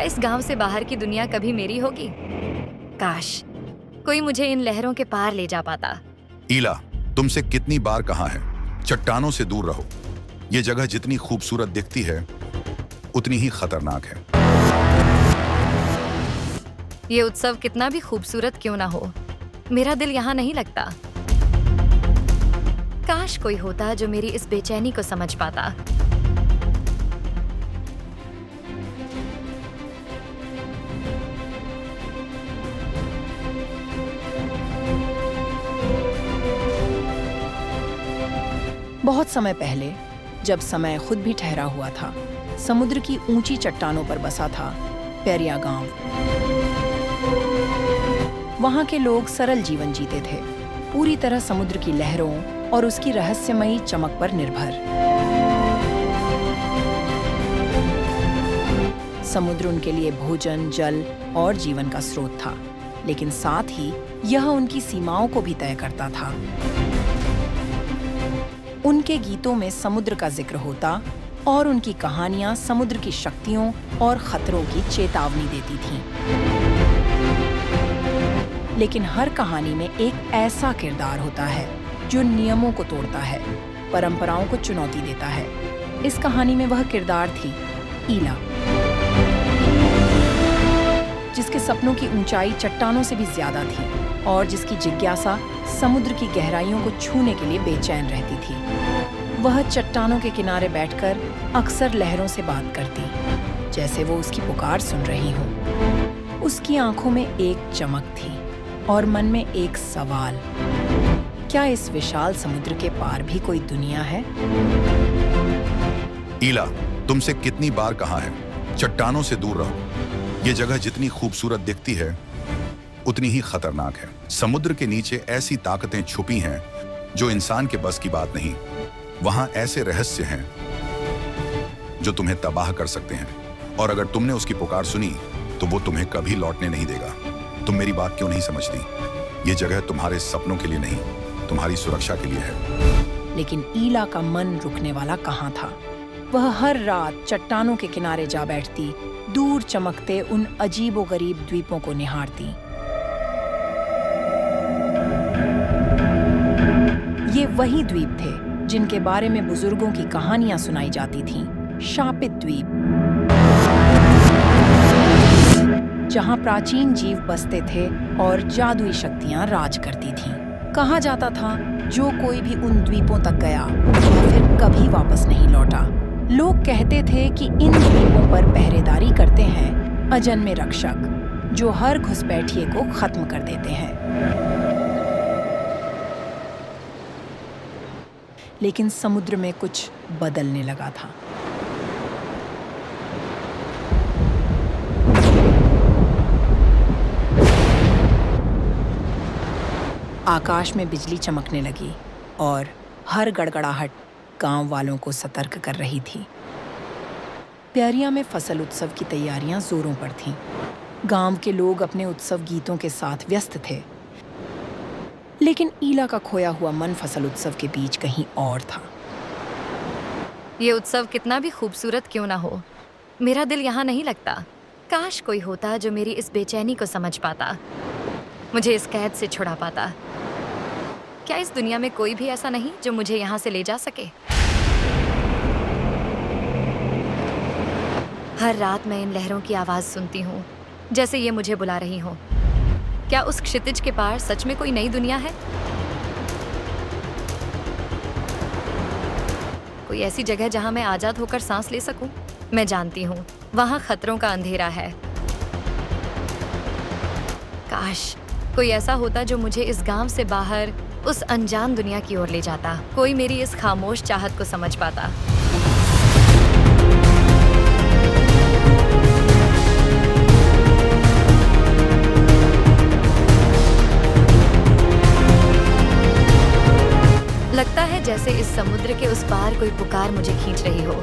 इस गांव से बाहर की दुनिया कभी मेरी होगी? काश कोई मुझे इन लहरों के पार ले जा पाता। ईला, तुमसे कितनी बार कहा है, चट्टानों से दूर रहो। ये जगह जितनी खूबसूरत दिखती है उतनी ही खतरनाक है। ये उत्सव कितना भी खूबसूरत क्यों ना हो, मेरा दिल यहाँ नहीं लगता। काश कोई होता जो मेरी इस बेचैनी को समझ पाता। बहुत समय पहले, जब समय खुद भी ठहरा हुआ था, समुद्र की ऊंची चट्टानों पर बसा था पेरिया गांव। वहां के लोग सरल जीवन जीते थे, पूरी तरह समुद्र की लहरों और उसकी रहस्यमयी चमक पर निर्भर। समुद्र उनके लिए भोजन, जल और जीवन का स्रोत था, लेकिन साथ ही यह उनकी सीमाओं को भी तय करता था। उनके गीतों में समुद्र का जिक्र होता और उनकी कहानियां समुद्र की शक्तियों और खतरों की चेतावनी देती थीं। लेकिन हर कहानी में एक ऐसा किरदार होता है जो नियमों को तोड़ता है, परंपराओं को चुनौती देता है। इस कहानी में वह किरदार थी ईला, जिसके सपनों की ऊंचाई चट्टानों से भी ज्यादा थी और जिसकी जिज्ञासा समुद्र की गहराइयों को छूने के लिए बेचैन रहती थी। वह चट्टानों के किनारे बैठकर अक्सर लहरों से बात करती, जैसे वो उसकी पुकार सुन रही हो। उसकी आंखों में एक चमक थी और मन में एक सवाल, क्या इस विशाल समुद्र के पार भी कोई दुनिया है? ईला, तुमसे कितनी बार कहा है, चट्टानों से दूर रहो। ये जगह जितनी खूबसूरत दिखती है उतनी ही खतरनाक है। समुद्र के नीचे ऐसी ताकतें छुपी हैं जो इंसान के बस की बात नहीं। वहां ऐसे रहस्य हैं जो तुम्हें तबाह कर सकते हैं, और अगर तुमने उसकी पुकार सुनी तो वो तुम्हें कभी लौटने नहीं देगा। तुम मेरी बात क्यों नहीं समझती? ये जगह तुम्हारे सपनों के लिए नहीं, तुम्हारी सुरक्षा के लिए है। लेकिन ईला का मन रुकने वाला कहाँ था। वह हर रात चट्टानों के किनारे जा बैठती, दूर चमकते उन अजीबोगरीब द्वीपों को निहारती। ये वही द्वीप थे जिनके बारे में बुजुर्गों की कहानियां सुनाई जाती थीं। शापित द्वीप, जहां प्राचीन जीव बसते थे और जादुई शक्तियां राज करती थीं। कहा जाता था जो कोई भी उन द्वीपों तक गया वह फिर कभी वापस नहीं लौटा। लोग कहते थे कि इन द्वीपों पर पहरेदारी करते हैं अजन्मे रक्षक, जो हर घुसपैठिए को खत्म कर देते हैं। लेकिन समुद्र में कुछ बदलने लगा था। आकाश में बिजली चमकने लगी और हर गड़गड़ाहट गांव वालों को सतर्क कर रही थी। पेरिया में फसल उत्सव की तैयारियां जोरों पर थीं। गांव के लोग अपने उत्सव गीतों के साथ व्यस्त थे, लेकिन ईला का खोया हुआ मन फसल उत्सव के बीच कहीं और था। ये उत्सव कितना भी खूबसूरत क्यों ना हो, मेरा दिल यहाँ नहीं लगता। काश कोई होता जो मेरी इस बेचैनी को समझ पाता, मुझे इस कैद से छुड़ा पाता। क्या इस दुनिया में कोई भी ऐसा नहीं जो मुझे यहाँ से ले जा सके? हर रात मैं इन लहरों की आवाज सुनती हूँ, जैसे ये मुझे बुला रही हो। क्या उस क्षितिज के पार सच में कोई नई दुनिया है? कोई ऐसी जगह जहां मैं आजाद होकर सांस ले सकूं? मैं जानती हूं वहां खतरों का अंधेरा है। काश कोई ऐसा होता जो मुझे इस गांव से बाहर उस अनजान दुनिया की ओर ले जाता। कोई मेरी इस खामोश चाहत को समझ पाता। लगता है जैसे इस समुद्र के उस पार कोई पुकार मुझे खींच रही हो।